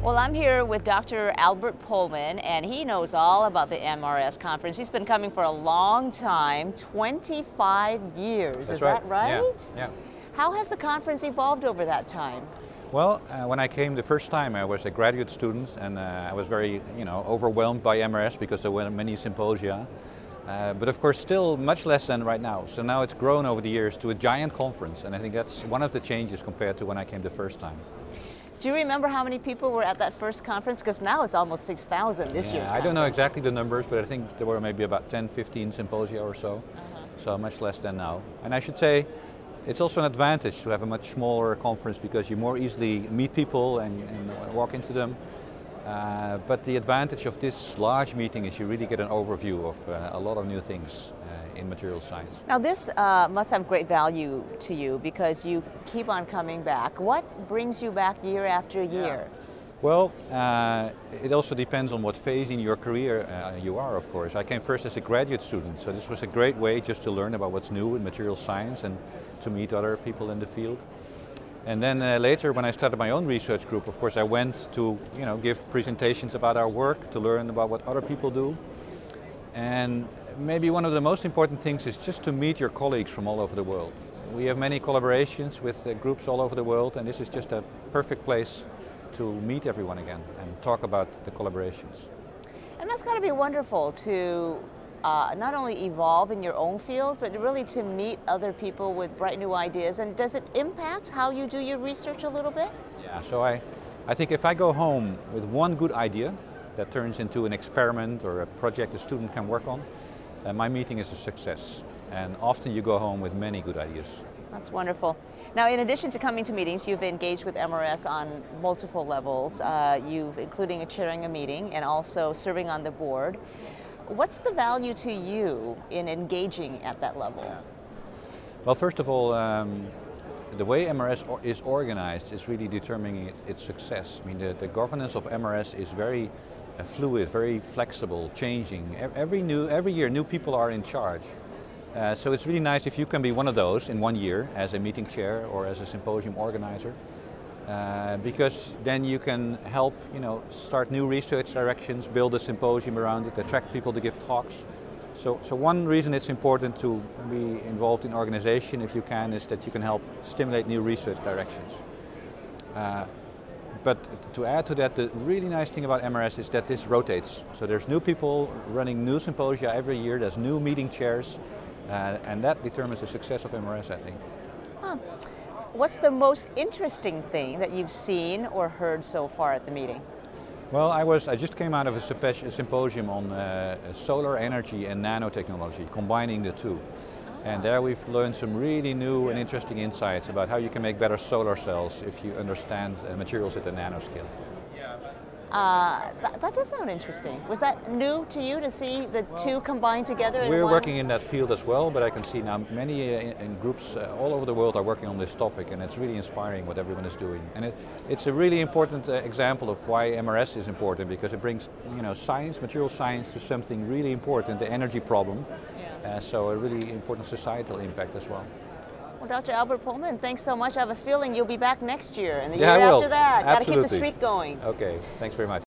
Well, I'm here with Dr. Albert Polman, and he knows all about the MRS conference. He's been coming for a long time, 25 years. That's Is right. that right? Yeah. How has the conference evolved over that time? Well, when I came the first time, I was a graduate student, and I was very, overwhelmed by MRS because there were many symposia. But of course, still much less than right now. So now it's grown over the years to a giant conference, and I think that's one of the changes compared to when I came the first time. Do you remember how many people were at that first conference? Because now it's almost 6,000 this year's conference. I don't know exactly the numbers, but I think there were maybe about 10, 15 symposia or so. So much less than now. And I should say, it's also an advantage to have a much smaller conference because you more easily meet people and walk into them. But the advantage of this large meeting is you really get an overview of a lot of new things in material science. Now this must have great value to you because you keep on coming back. What brings you back year after year? Well, it also depends on what phase in your career you are, of course. I came first as a graduate student, so this was a great way just to learn about what's new in material science and to meet other people in the field. And then later, when I started my own research group, of course, I went to give presentations about our work, to learn about what other people do. And maybe one of the most important things is just to meet your colleagues from all over the world. We have many collaborations with groups all over the world, and this is just a perfect place to meet everyone again and talk about the collaborations. And that's got to be wonderful to not only evolve in your own field, but really to meet other people with bright new ideas. And does it impact how you do your research a little bit? Yeah, so I think if I go home with one good idea that turns into an experiment or a project a student can work on, my meeting is a success. And often you go home with many good ideas. That's wonderful. Now, in addition to coming to meetings, you've engaged with MRS on multiple levels, including chairing a meeting and also serving on the board. What's the value to you in engaging at that level? Well, first of all, the way MRS is organized is really determining its success. I mean, the governance of MRS is very fluid, very flexible, changing. Every year, new people are in charge. So it's really nice if you can be one of those in 1 year as a meeting chair or as a symposium organizer. Because then you can help, start new research directions, build a symposium around it, attract people to give talks. So one reason it's important to be involved in organization, if you can, is that you can help stimulate new research directions. But to add to that, the really nice thing about MRS is that this rotates. So there's new people running new symposia every year, there's new meeting chairs, and that determines the success of MRS, I think. Huh. What's the most interesting thing that you've seen or heard so far at the meeting? Well, I just came out of a symposium on solar energy and nanotechnology, combining the two. And there we've learned some really new and interesting insights about how you can make better solar cells if you understand materials at the nanoscale. That does sound interesting. Was that new to you to see the two combined together in We're one? working in that field as well, but I can see now many in groups all over the world are working on this topic, and it's really inspiring what everyone is doing. And it's a really important example of why MRS is important, because it brings science, material science, to something really important, the energy problem. So a really important societal impact as well. Well, Dr. Albert Polman, thanks so much. I have a feeling you'll be back next year and the Yeah, year I will. after that. Got to keep the Absolutely. streak going. Okay, thanks very much.